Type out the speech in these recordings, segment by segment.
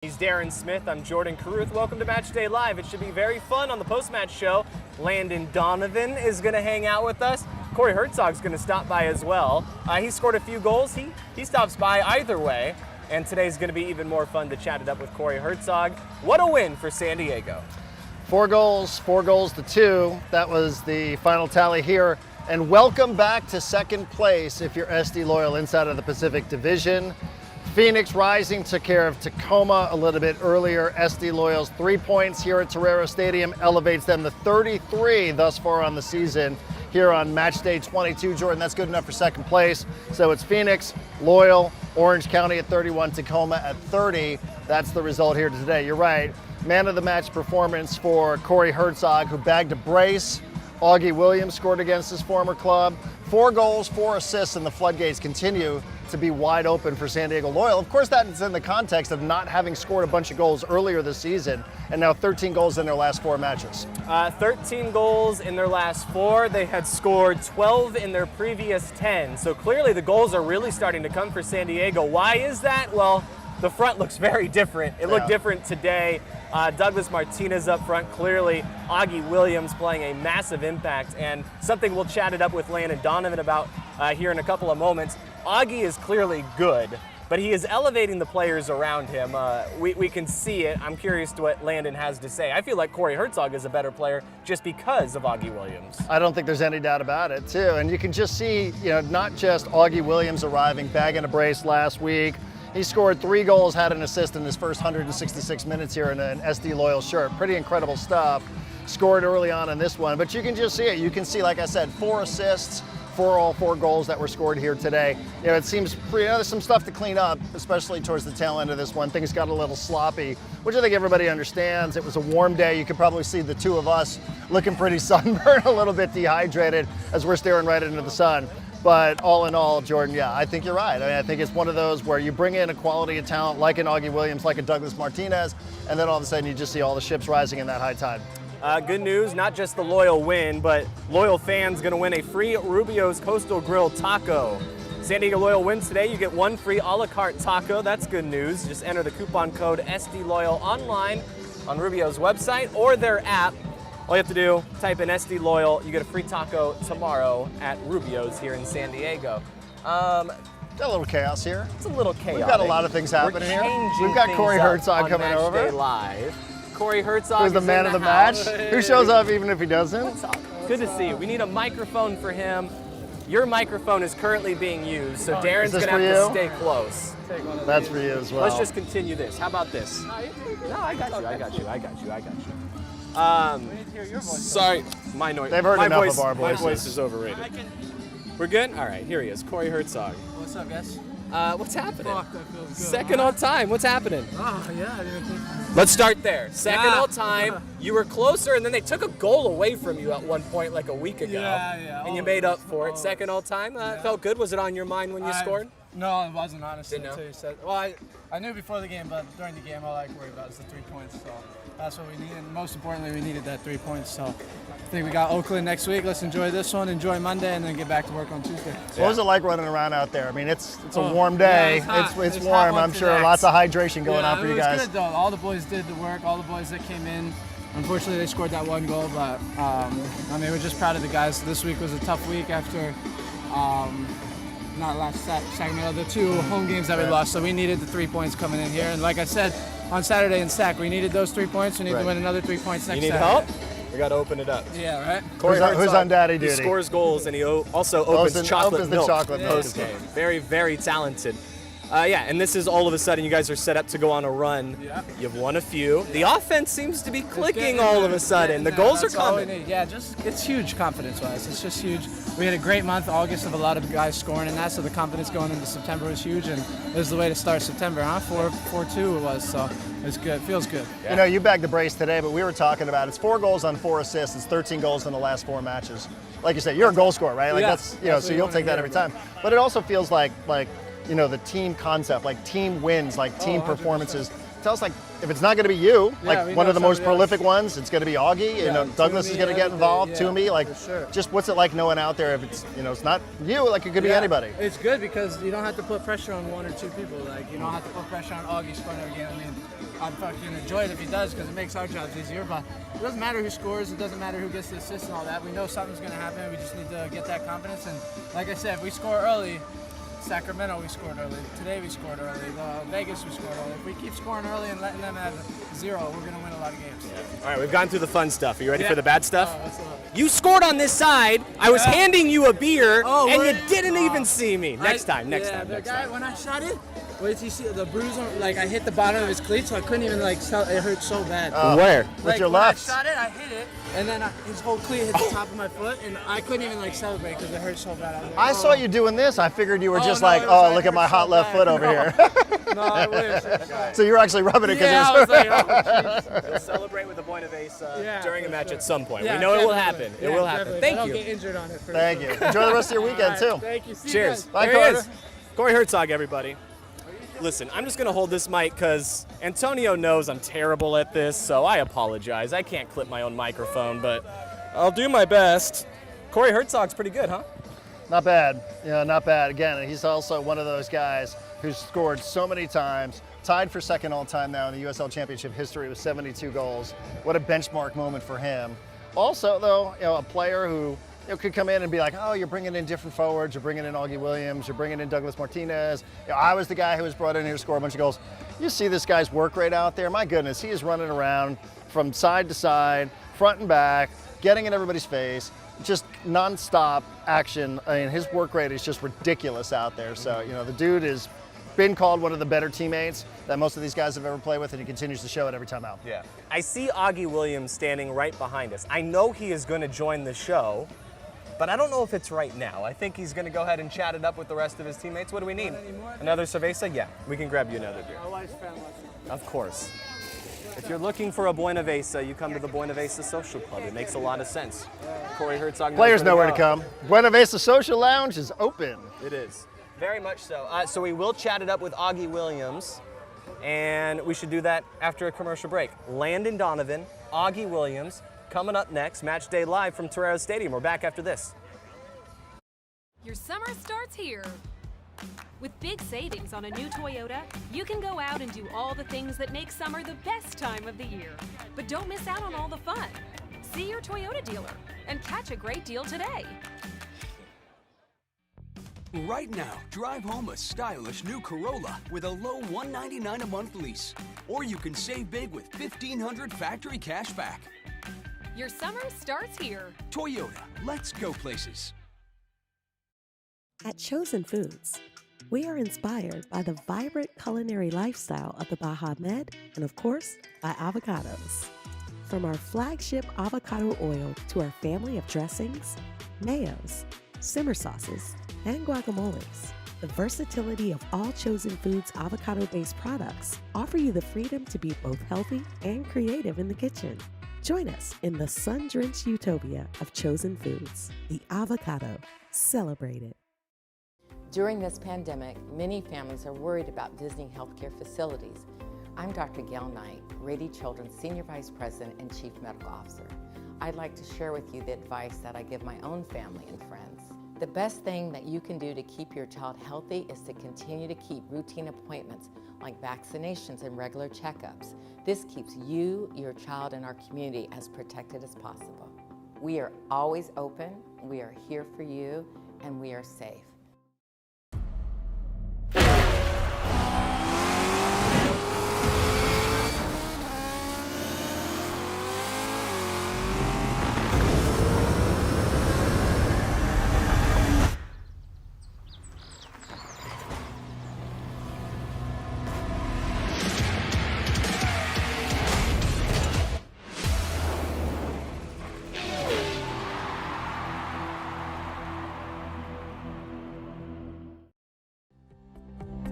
He's Darren Smith. I'm Jordan Caruth. Welcome to Matchday Live. It should be very fun on the post-match show. Landon Donovan is going to hang out with us. Corey Hertzog's going to stop by as well. He scored a few goals. He stops by either way. And today's going to be even more fun to chat it up with Corey Hertzog. What a win for San Diego. 4 goals to 2. That was the final tally here. And welcome back to second place if you're SD Loyal inside of the Pacific Division. Phoenix Rising took care of Tacoma a little bit earlier. SD Loyal's 3 points here at Torero Stadium elevates them to 33 thus far on the season here on match day 22. Jordan, that's good enough for second place. So it's Phoenix, Loyal, Orange County at 31, Tacoma at 30. That's the result here today. You're right. Man of the match performance for Corey Hertzog, who bagged a brace. Augie Williams scored against his former club. 4 goals, 4 assists, and the floodgates continue to be wide open for San Diego Loyal. Of course, that's in the context of not having scored a bunch of goals earlier this season, and now 13 goals in their last 4 matches. 13 goals in their last 4. They had scored 12 in their previous 10. So clearly the goals are really starting to come for San Diego. Why is that? Well, the front looks very different. It looked different today. Douglas Martinez up front, clearly. Augie Williams playing a massive impact, and something we'll chat it up with Landon Donovan about here in a couple of moments. Augie is clearly good, but he is elevating the players around him. We can see it. I'm curious to what Landon has to say. I feel like Corey Hertzog is a better player just because of Augie Williams. I don't think there's any doubt about it, too. And you can just see, not just Augie Williams arriving, bagging a brace last week. He scored 3 goals, had an assist in his first 166 minutes here in an SD Loyal shirt. Pretty incredible stuff. Scored early on in this one, but you can just see it. You can see, like I said, 4 assists for all 4 goals that were scored here today. It seems pretty, there's some stuff to clean up, especially towards the tail end of this one. Things got a little sloppy, which I think everybody understands. It was a warm day. You could probably see the 2 of us looking pretty sunburned, a little bit dehydrated as we're staring right into the sun. But all in all, Jordan, yeah, I think you're right. I think it's one of those where you bring in a quality of talent like an Augie Williams, like a Douglas Martinez, and then all of a sudden you just see all the ships rising in that high tide. Good news, not just the Loyal win, but Loyal fans going to win a free Rubio's Coastal Grill taco. San Diego Loyal wins today. You get 1 free a la carte taco. That's good news. Just enter the coupon code SDLoyal online on Rubio's website or their app. All you have to do, type in SD Loyal. You get a free taco tomorrow at Rubio's here in San Diego. Got a little chaos here. It's a little chaotic. We've got a lot of things happening here. We've got Corey Hertzog coming over. Matchday Live. Corey Hertzog who's the man of the match. Who shows up even if he doesn't. Good to see you. We need a microphone for him. Your microphone is currently being used, so Darren's going to have to stay close. That's for you as well. Let's just continue this. How about this? No, I got you. Sorry, my noise. They've heard enough of our voices. My voice is overrated. We're good? All right, here he is, Corey Hertzog. What's up, guys? What's happening? Fuck, that feels good. Second all time. What's happening? Oh, yeah. I didn't think... Let's start there. Second all time. You were closer, and then they took a goal away from you at one point, like a week ago. Yeah. And you made up for it. Second all time. Felt good. Was it on your mind when you scored? No, it wasn't, honestly. Didn't know? Until you said. Well, I knew before the game, but during the game, all I worried about was the 3 points. So that's what we needed. And most importantly, we needed that 3 points. So I think we got Oakland next week. Let's enjoy this one, enjoy Monday, and then get back to work on Tuesday. What was it like running around out there? I mean, it's a warm day. Yeah, it's warm. I'm sure lots of hydration going on for you guys. It was good, though. All the boys did the work. All the boys that came in. Unfortunately, they scored that 1 goal, but we're just proud of the guys. This week was a tough week after. Not last segment, the 2 home games that we lost, so we needed the 3 points coming in here. And like I said on Saturday in SAC, we needed those 3 points. We need to win another 3 points next Saturday. You need help? We got to open it up. Yeah, right? Corey who's on daddy duty? He scores goals, and he also opens chocolate milk. Chocolate milk. Post-game. Very, very talented. And this is all of a sudden you guys are set up to go on a run. Yeah. You've won a few. The offense seems to be clicking all of a sudden. The goals are coming. Yeah, it's huge confidence-wise. It's just huge. We had a great month, August, of a lot of guys scoring in that, so the confidence going into September was huge, and it was the way to start September, huh? 4-2 it was, so it's good. It feels good. Yeah. You bagged the brace today, but we were talking about it's 4 goals on 4 assists. It's 13 goals in the last 4 matches. Like you said, you're a goal scorer, right? Like that's so you'll take that every time. But it also feels like the team concept, like team wins, like team performances. Tell us, like, if it's not going to be you, like one of the most prolific ones, it's going to be Augie. Douglas is going to get involved. Toomey, like, just what's it like knowing out there if it's, it's not you, like it could be anybody. It's good because you don't have to put pressure on 1 or 2 people. Like, you don't have to put pressure on Augie scoring every game. I mean, I'd fucking enjoy it if he does because it makes our jobs easier. But it doesn't matter who scores. It doesn't matter who gets the assist and all that. We know something's going to happen. We just need to get that confidence. And like I said, if we score early, Sacramento we scored early. Today we scored early. Vegas we scored early. If we keep scoring early and letting them have 0, we're going to win a lot of games. All right, we've gone through the fun stuff. Are you ready for the bad stuff? What's up? You scored on this side. I was handing you a beer, and you really? didn't even see me. Next time. The guy, when I shot it, wait till you see the bruise on, like I hit the bottom of his cleat, so I couldn't even it hurt so bad. Where? With your when left. I shot it, I hit it, and then his whole cleat hit the top of my foot, and I couldn't even celebrate because it hurt so bad. I was like, I saw you doing this. I figured you were just no, like, it was look at my hot so left bad. foot over here. No, I wish. So you were actually rubbing it because Yeah, it I was. was like, oh, jeez. We'll celebrate with the Buena Vesa Yeah, during a for match sure. at some point. Yeah, We know it will definitely. happen. It Yeah, will happen. definitely. Thank I you. don't get injured on it. For Thank sure. you. Enjoy the rest of your weekend, All right, too. Thank you. See you Cheers. guys. Bye, There he Carter. is. Corey Herzog, everybody. Listen, I'm just going to hold this mic because Antonio knows I'm terrible at this, so I apologize. I can't clip my own microphone, but I'll do my best. Corey Herzog's pretty good, huh? Not bad. Yeah, not bad. Again, he's also one of those guys who's scored so many times, tied for second all-time now in the USL Championship history with 72 goals. What a benchmark moment for him. Also, though, a player who could come in and be like, oh, you're bringing in different forwards, you're bringing in Augie Williams, you're bringing in Douglas Martinez. I was the guy who was brought in here to score a bunch of goals. You see this guy's work rate out there. My goodness, he is running around from side to side, front and back, getting in everybody's face. Just non-stop action. I mean, his work rate is just ridiculous out there. So, the dude has been called one of the better teammates that most of these guys have ever played with, and he continues to show it every time out. Yeah. I see Augie Williams standing right behind us. I know he is going to join the show, but I don't know if it's right now. I think he's going to go ahead and chat it up with the rest of his teammates. What do we need? Another cerveza? Yeah, we can grab you another beer. My wife's fan was. Of course. If you're looking for a Buena Vesa, you come to the Buena Vesa Social Club. It makes a lot of sense. Corey Herzog knows Players know where to go. come. Buena Vesa Social Lounge is open. It is. Very much so. So we will chat it up with Augie Williams, and we should do that after a commercial break. Landon Donovan, Augie Williams, coming up next. Matchday live from Toreros Stadium. We're back after this. Your summer starts here. With big savings on a new Toyota, you can go out and do all the things that make summer the best time of the year. But don't miss out on all the fun. See your Toyota dealer and catch a great deal today. Right now, drive home a stylish new Corolla with a low $199 a month lease. Or you can save big with $1,500 factory cash back. Your summer starts here. Toyota, let's go places. At Chosen Foods, we are inspired by the vibrant culinary lifestyle of the Baja Med and, of course, by avocados. From our flagship avocado oil to our family of dressings, mayos, simmer sauces, and guacamoles, the versatility of all Chosen Foods avocado-based products offer you the freedom to be both healthy and creative in the kitchen. Join us in the sun-drenched utopia of Chosen Foods, the avocado. Celebrate it. During this pandemic, many families are worried about visiting healthcare facilities. I'm Dr. Gail Knight, Rady Children's Senior Vice President and Chief Medical Officer. I'd like to share with you the advice that I give my own family and friends. The best thing that you can do to keep your child healthy is to continue to keep routine appointments like vaccinations and regular checkups. This keeps you, your child, and our community as protected as possible. We are always open, we are here for you, and we are safe.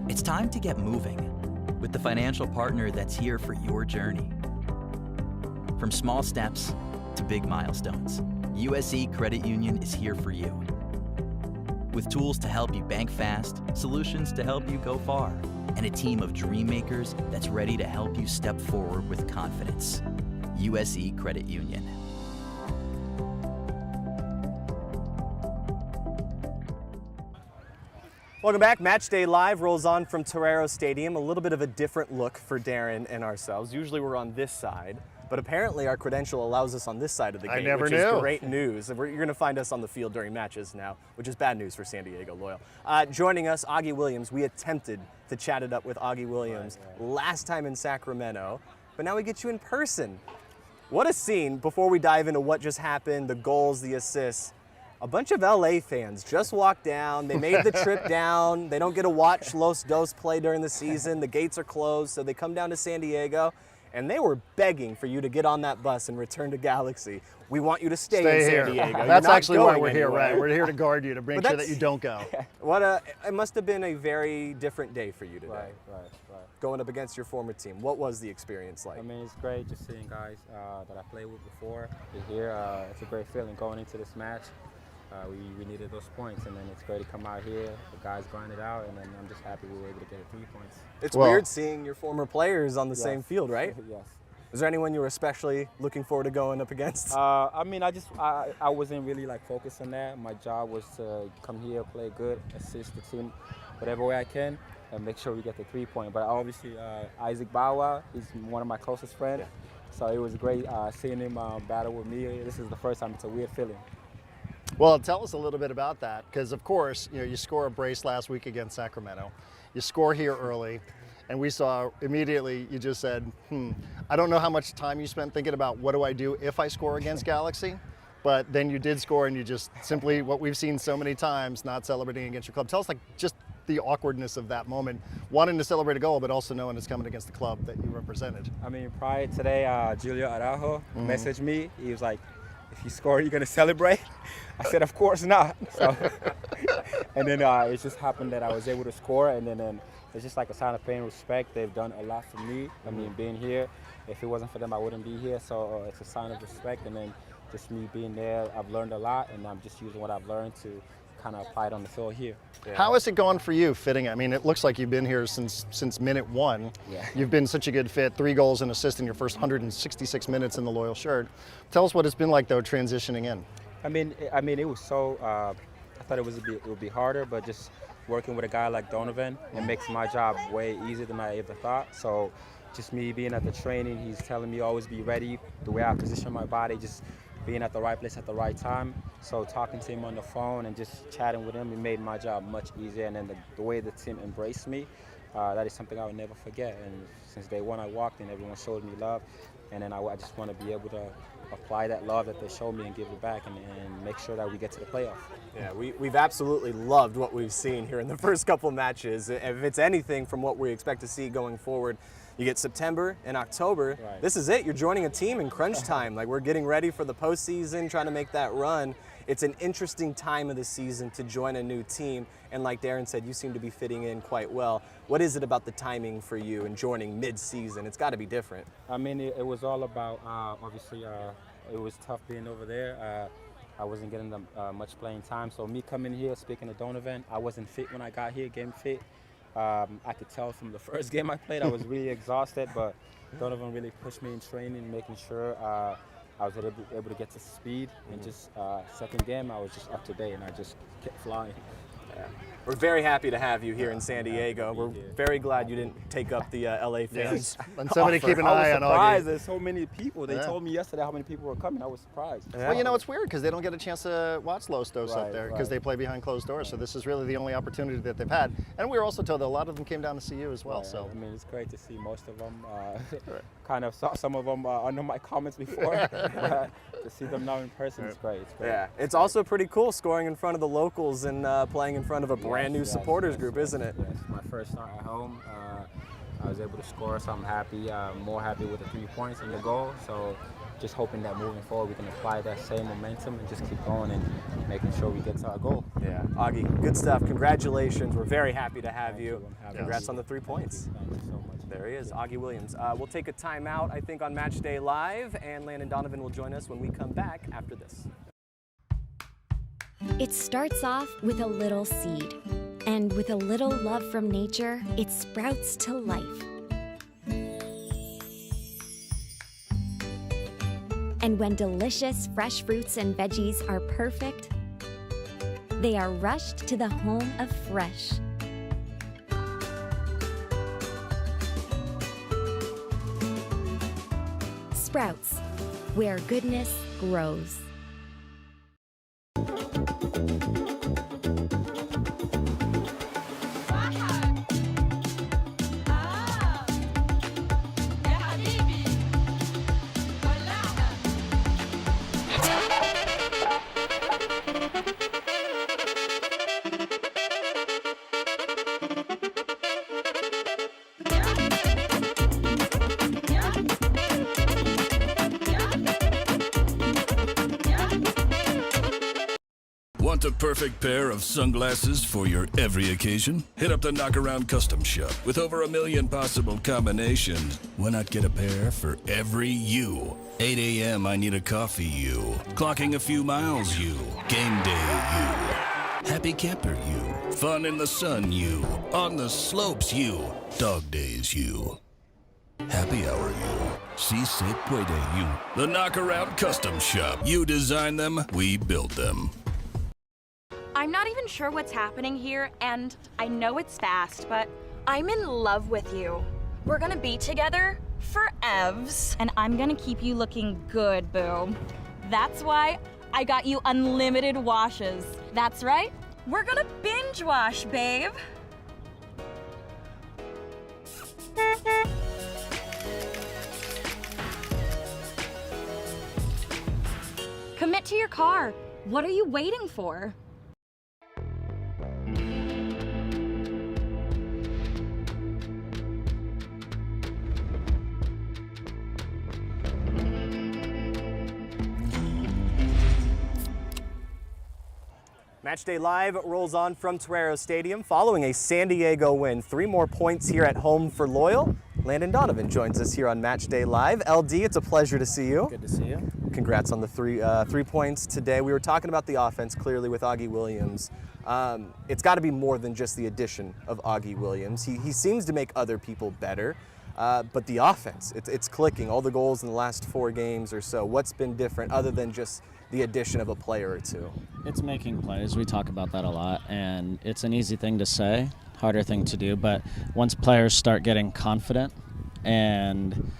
It's time to get moving with the financial partner that's here for your journey. From small steps to big milestones, USE Credit Union is here for you. With tools to help you bank fast, solutions to help you go far, and a team of dream makers that's ready to help you step forward with confidence. USE Credit Union. Welcome back. Matchday Live rolls on from Torero Stadium. A little bit of a different look for Darren and ourselves. Usually we're on this side, but apparently our credential allows us on this side of the gate, never which knew. is great news. You're going to find us on the field during matches now, which is bad news for San Diego Loyal. Joining us, Augie Williams. We attempted to chat it up with Augie Williams last time in Sacramento, but now we get you in person. What a scene. Before we dive into what just happened, the goals, the assists, a bunch of LA fans just walked down. They made the trip down. They don't get to watch Los Dos play during the season. The gates are closed, so they come down to San Diego, and they were begging for you to get on that bus and return to Galaxy. We want you to stay in here. San Diego. That's You're not actually why going we're here, anywhere. right? We're here to guard you, to make But sure that you don't go. It must have been a very different day for you today. Right. Going up against your former team. What was the experience like? I mean, it's great just seeing guys that I played with before be here. It's a great feeling going into this match. We needed those points, and then it's great to come out here. The guys grind it out, and then I'm just happy we were able to get 3 points. It's weird seeing your former players on the Yes. same field, right? Yes. Is there anyone you were especially looking forward to going up against? I mean, I wasn't really like focused on that. My job was to come here, play good, assist the team whatever way I can, and make sure we get the 3-point. But obviously, Isaac Bawa, he's one of my closest friends. Yeah. So it was great seeing him battle with me. This is the first time. It's a weird feeling. Well, tell us a little bit about that, because of course, you score a brace last week against Sacramento. You score here early, and we saw immediately you just said, I don't know how much time you spent thinking about what do I do if I score against Galaxy, but then you did score, and you just simply, what we've seen so many times, not celebrating against your club. Tell us just the awkwardness of that moment, wanting to celebrate a goal, but also knowing it's coming against the club that you represented. I mean, prior today, Julio Araujo messaged me. He was like, if you score, you're going to celebrate? I said, of course not. So, and then it just happened that I was able to score, and then it's just like a sign of paying respect. They've done a lot for me. I mean, being here, if it wasn't for them, I wouldn't be here. So it's a sign of respect, and then just me being there, I've learned a lot, and I'm just using what I've learned to kind of apply it on the field here. Yeah. How has it gone for you fitting? I mean, it looks like you've been here since minute one. Yeah. You've been such a good fit, 3 goals and assists in your first 166 minutes in the Loyal shirt. Tell us what it's been like, though, transitioning in. I mean, it was so, I thought it would be harder, but just working with a guy like Donovan, it makes my job way easier than I ever thought. So just me being at the training, he's telling me always be ready, the way I position my body, just being at the right place at the right time. So talking to him on the phone and just chatting with him, it made my job much easier. And then the way the team embraced me, that is something I would never forget. And since day one I walked in, everyone showed me love. And then I just want to be able to apply that love that they showed me and give it back and make sure that we get to the playoff. Yeah, we've absolutely loved what we've seen here in the first couple matches. If it's anything from what we expect to see going forward, you get September and October. Right. This is it. You're joining a team in crunch time. Like, we're getting ready for the postseason, trying to make that run. It's an interesting time of the season to join a new team. And like Darren said, you seem to be fitting in quite well. What is it about the timing for you and joining mid-season? It's got to be different. I mean, it was all about, obviously, it was tough being over there. I wasn't getting much playing time. So me coming here, speaking to Donovan, I wasn't fit when I got here, game fit. I could tell from the first game I played, I was really exhausted, but Donovan really pushed me in training, making sure I was able to get to speed. And just second game, I was just up to date, and I just kept flying. Yeah. We're very happy to have you here in San Diego. We're very glad you didn't take up the LA fans. And somebody keep an eye on Augie. I was surprised. Augie. There's so many people. They told me yesterday how many people were coming. I was surprised. Yeah. Well, it's weird because they don't get a chance to watch Los Dos up there because they play behind closed doors. So this is really the only opportunity that they've had. And we were also told that a lot of them came down to see you as well. So I mean, it's great to see most of them. Kind of saw some of them under my comments before. To see them now in person, it's great. It's great. Yeah, it's also pretty cool scoring in front of the locals and playing in front of a brand new supporters group, isn't it? Yes, my first start at home. I was able to score, so I'm happy. More happy with the 3 points and the goal. So just hoping that moving forward we can apply that same momentum and just keep going and making sure we get to our goal. Yeah, Augie, good stuff. Congratulations. We're very happy to have you. Congrats on the 3 points. Thank you so much. There he is, Augie Williams. We'll take a timeout, I think, on Matchday Live, and Landon Donovan will join us when we come back after this. It starts off with a little seed, and with a little love from nature, it sprouts to life. And when delicious fresh fruits and veggies are perfect, they are rushed to the home of fresh. Sprouts, where goodness grows. Want a perfect pair of sunglasses for your every occasion? Hit up the Knockaround Custom Shop. With over 1 million possible combinations, why not get a pair for every you? 8 a.m. I need a coffee you. Clocking a few miles you. Game day you. Happy camper you. Fun in the sun you. On the slopes you. Dog days you. Happy hour you. Si se puede you. The Knockaround Custom Shop. You design them, we build them. I'm not even sure what's happening here, and I know it's fast, but I'm in love with you. We're gonna be together forevs, and I'm gonna keep you looking good, boo. That's why I got you unlimited washes. That's right, we're gonna binge wash, babe. Commit to your car. What are you waiting for? Matchday Live rolls on from Torero Stadium following a San Diego win. 3 more points here at home for Loyal. Landon Donovan joins us here on Matchday Live. LD, it's a pleasure to see you. Good to see you. Congrats on the three points today. We were talking about the offense clearly with Augie Williams. It's got to be more than just the addition of Augie Williams. He seems to make other people better, but the offense, it's clicking. All the goals in the last 4 games or so. What's been different other than just the addition of a player or two? It's making plays. We talk about that a lot, and it's an easy thing to say, harder thing to do, but once players start getting confident and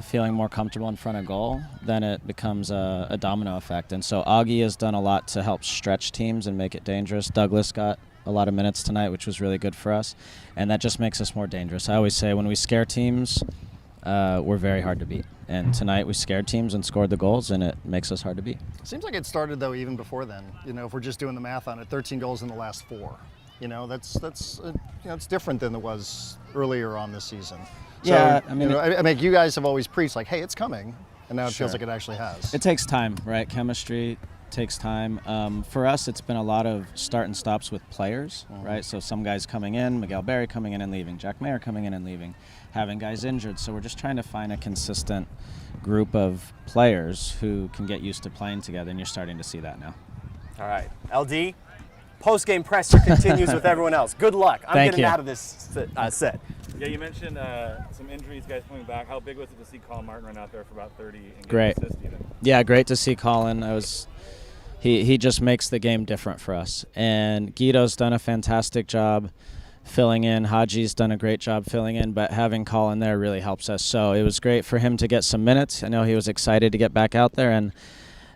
feeling more comfortable in front of goal, then it becomes a domino effect. And so Augie has done a lot to help stretch teams and make it dangerous. Douglas got a lot of minutes tonight, which was really good for us, and that just makes us more dangerous. I always say when we scare teams, we're very hard to beat. And tonight we scared teams and scored the goals, and it makes us hard to beat. Seems like it started, though, even before then. You know, if we're just doing the math on it, 13 goals in the last 4. You know, that's it's different than it was earlier on this season. So, Yeah, I mean, I mean, you guys have always preached like, hey, it's coming, and now it Sure. feels like it actually has. It takes time, right? Chemistry takes time. For us, it's been a lot of start and stops with players, right? So some guys coming in, Miguel Berry coming in and leaving, Jack Mayer coming in and leaving, having guys injured. So we're just trying to find a consistent group of players who can get used to playing together, and you're starting to see that now. All right, LD, post-game presser continues with everyone else. Good luck. I'm Thank getting you. out of this set. Yeah, you mentioned some injuries, guys coming back. How big was it to see Colin Martin run out there for about 30 and get Great. an assist even? Yeah, great to see Colin. He just makes the game different for us. And Guido's done a fantastic job filling in. Haji's done a great job filling in, but having Colin there really helps us. So it was great for him to get some minutes. I know he was excited to get back out there, and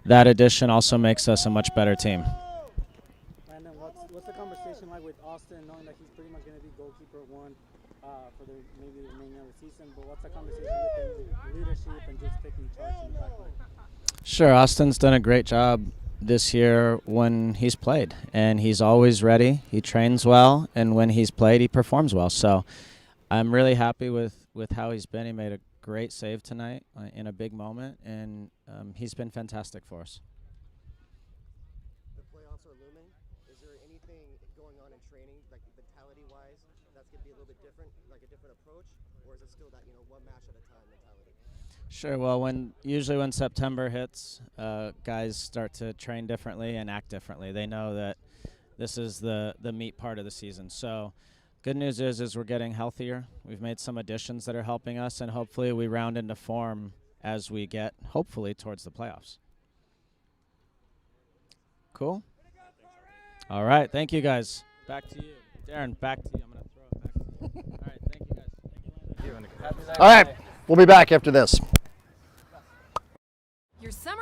that addition also makes us a much better team. And then what's the conversation like with Austin, knowing that he's pretty much going to be goalkeeper 1 for maybe the remaining of the season, but what's the conversation with him with leadership and just taking charge in the back line? Sure, Austin's done a great job this year when he's played, and he's always ready. He trains well, and when he's played, he performs well. So I'm really happy with how he's been. He made a great save tonight in a big moment, and he's been fantastic for us. The playoffs are looming. Is there anything going on in training, like mentality-wise, that's going to be a little bit different, like a different approach, or is it still that, one match at a time mentality? Sure. Well, usually when September hits, guys start to train differently and act differently. They know that this is the meat part of the season. So good news is we're getting healthier. We've made some additions that are helping us, and hopefully we round into form as we get, hopefully, towards the playoffs. Cool? All right. Thank you, guys. Back to you. Darren, back to you. I'm going to throw it back to you. All right. Thank you, guys. Thank you, Landon. All right. We'll be back after this.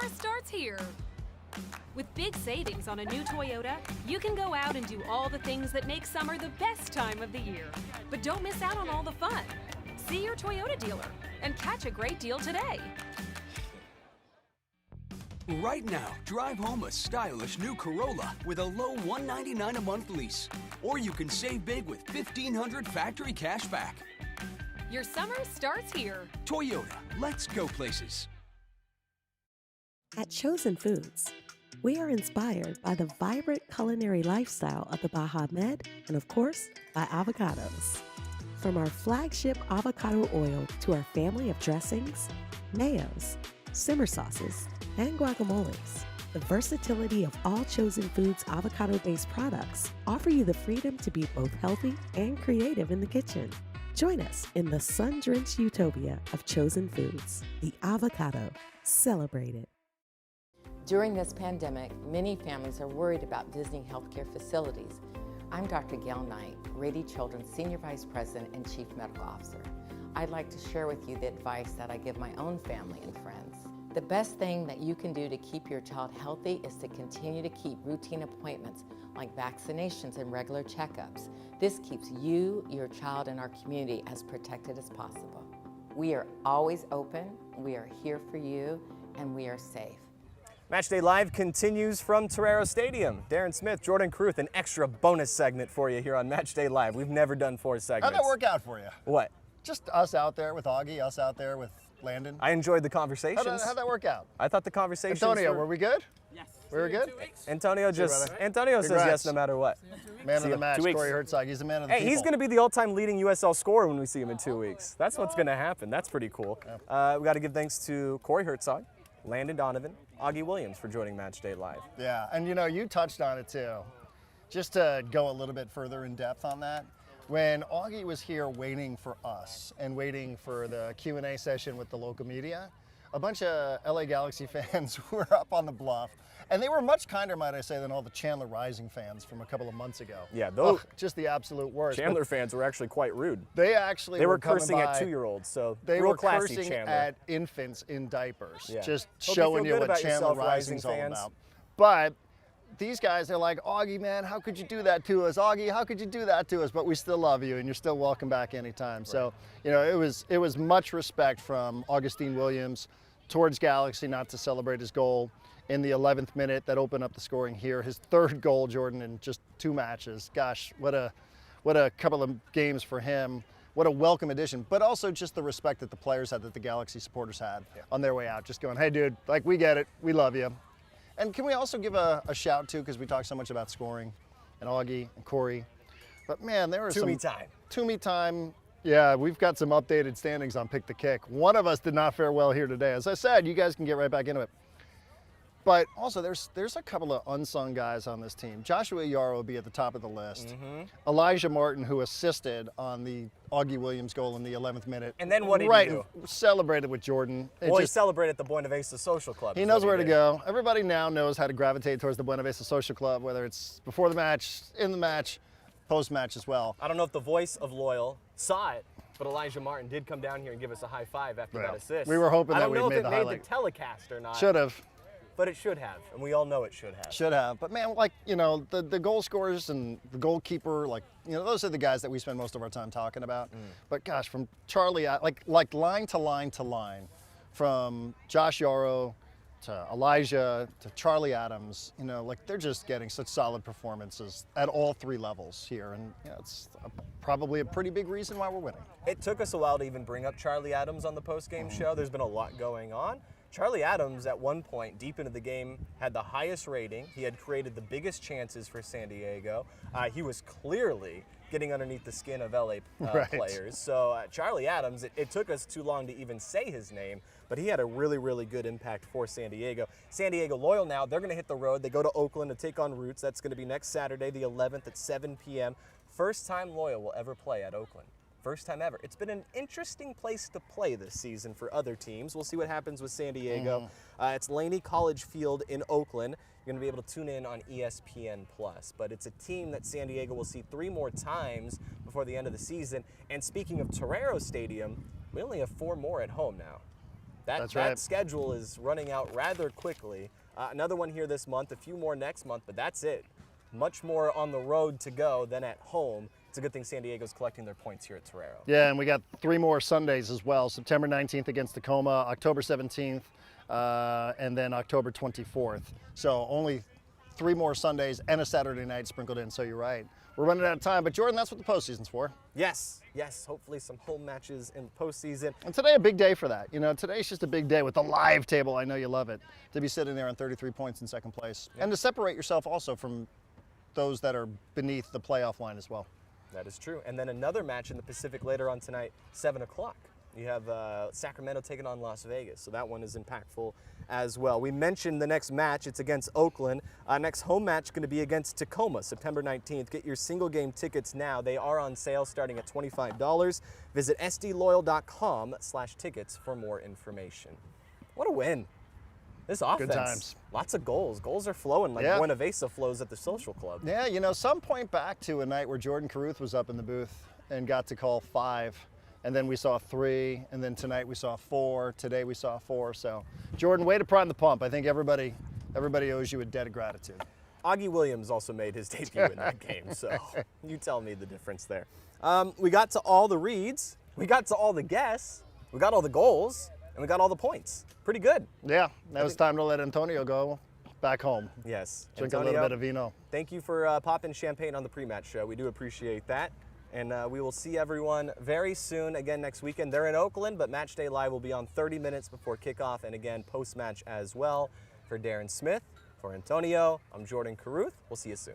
summer starts here. With big savings on a new Toyota, you can go out and do all the things that make summer the best time of the year. But don't miss out on all the fun. See your Toyota dealer and catch a great deal today. Right now, drive home a stylish new Corolla with a low $199 a month lease. Or you can save big with $1,500 factory cash back. Your summer starts here. Toyota, let's go places. At Chosen Foods, we are inspired by the vibrant culinary lifestyle of the Baja Med and, of course, by avocados. From our flagship avocado oil to our family of dressings, mayos, simmer sauces, and guacamoles, the versatility of all Chosen Foods avocado-based products offer you the freedom to be both healthy and creative in the kitchen. Join us in the sun-drenched utopia of Chosen Foods, the avocado. Celebrate it. During this pandemic, many families are worried about visiting healthcare facilities. I'm Dr. Gail Knight, Rady Children's Senior Vice President and Chief Medical Officer. I'd like to share with you the advice that I give my own family and friends. The best thing that you can do to keep your child healthy is to continue to keep routine appointments like vaccinations and regular checkups. This keeps you, your child, and our community as protected as possible. We are always open, we are here for you, and we are safe. Matchday Live continues from Torero Stadium. Darren Smith, Jordan Caruth, an extra bonus segment for you here on Matchday Live. We've never done 4 segments. How'd that work out for you? What? Just us out there with Augie, us out there with Landon. I enjoyed the conversations. How'd that work out? I thought the conversations Antonio, were we good? Yes. We were good? Antonio says yes no matter what. Man of the match, Corey Herzog. He's the man of the Hey, people. he's going to be the all-time leading USL scorer when we see him in 2 weeks. That's what's going to happen. That's pretty cool. We got to give thanks to Corey Herzog, Landon Donovan, Augie Williams for joining Matchday Live. Yeah, and you know, you touched on it too. Just to go a little bit further in depth on that, when Augie was here waiting for us and waiting for the Q&A session with the local media, a bunch of LA Galaxy fans were up on the bluff, and they were much kinder, might I say, than all the Chandler Rising fans from a couple of months ago. Yeah, those just the absolute worst. Chandler fans were actually quite rude. They were cursing at 2-year-olds, so they real were classy cursing Chandler. at infants in diapers, Yeah. just Hope showing you you feel good what about Chandler yourself, Rising's all Rising fans. about. But these guys, they're like, Augie, man, how could you do that to us? Augie, how could you do that to us? But we still love you, and you're still welcome back anytime. Right. So, you know, it was much respect from Augustine Williams towards Galaxy not to celebrate his goal in the 11th minute that opened up the scoring here. His 3rd goal, Jordan, in just 2 matches. Gosh, what a couple of games for him. What a welcome addition, but also just the respect that the players had, that the Galaxy supporters had on their way out. Just going, hey, dude, like, we get it. We love you. And can we also give a shout to, because we talk so much about scoring, and Augie and Corey, but man, there was some To-me time. Yeah, we've got some updated standings on Pick the Kick. One of us did not fare well here today. As I said, you guys can get right back into it. But also, there's a couple of unsung guys on this team. Joshua Yarrow will be at the top of the list. Elijah Martin, who assisted on the Augie Williams goal in the 11th minute. And then what did he do? Celebrated with Jordan. He celebrated at the Buena Vista Social Club. He knows where to go. Everybody now knows how to gravitate towards the Buena Vista Social Club, whether it's before the match, in the match, post-match as well. I don't know if the voice of Loyal saw it, but Elijah Martin did come down here and give us a high five after that assist. We were hoping that we'd made the I don't know if it highlight. made the telecast or not. Should have. But it should have, and we all know it should have. Should have. But man, like, you know, the goal scorers and the goalkeeper, like, you know, those are the guys that we spend most of our time talking about. But gosh, from Charlie, like line to line to line, from Josh Yarrow to Elijah to Charlie Adams, you know, like, they're just getting such solid performances at all 3 levels here. And you know, it's probably a pretty big reason why we're winning. It took us a while to even bring up Charlie Adams on the post-game show. There's been a lot going on. Charlie Adams, at one point, deep into the game, had the highest rating. He had created the biggest chances for San Diego. He was clearly getting underneath the skin of LA players. So Charlie Adams, it took us too long to even say his name, but he had a really, really good impact for San Diego. San Diego Loyal now, they're going to hit the road. They go to Oakland to take on Roots. That's going to be next Saturday, the 11th at 7 p.m. First time Loyal will ever play at Oakland. First time ever. It's been an interesting place to play this season for other teams. We'll see what happens with San Diego. It's Laney College Field in Oakland. You're going to be able to tune in on ESPN+. But it's a team that San Diego will see 3 more times before the end of the season. And speaking of Torero Stadium, we only have 4 more at home now. That's that right. schedule is running out rather quickly. Another one here this month, a few more next month, but that's it. Much more on the road to go than at home. It's a good thing San Diego's collecting their points here at Torero. Yeah, and we got 3 more Sundays as well. September 19th against Tacoma, October 17th, and then October 24th. So only 3 more Sundays and a Saturday night sprinkled in, so you're right. We're running out of time, but Jordan, that's what the postseason's for. Yes, hopefully some home matches in the postseason. And today a big day for that. You know, today's just a big day with the live table. I know you love it. To be sitting there on 33 points in second place. Yeah. And to separate yourself also from those that are beneath the playoff line as well. That is true. And then another match in the Pacific later on tonight, 7 o'clock. You have Sacramento taking on Las Vegas, so that one is impactful as well. We mentioned the next match, it's against Oakland. Next home match going to be against Tacoma, September 19th. Get your single game tickets now. They are on sale starting at $25. Visit sdloyal.com/tickets for more information. What a win. This offense, Good times. Lots of goals. Goals are flowing like Buena Vista flows at the Social Club. Yeah, you know, some point back to a night where Jordan Caruth was up in the booth and got to call 5. And then we saw 3, and then tonight we saw 4. Today we saw 4. So, Jordan, way to prime the pump. I think everybody owes you a debt of gratitude. Augie Williams also made his debut in that game, so you tell me the difference there. We got to all the reads, we got to all the guests, we got all the goals, and we got all the points. Pretty good. Yeah, that was time to let Antonio go back home. Yes. Drink Antonio, a little bit of vino. Thank you for popping champagne on the pre-match show. We do appreciate that. And we will see everyone very soon again next weekend. They're in Oakland, but Matchday Live will be on 30 minutes before kickoff and again post-match as well. For Darren Smith, for Antonio, I'm Jordan Caruth. We'll see you soon.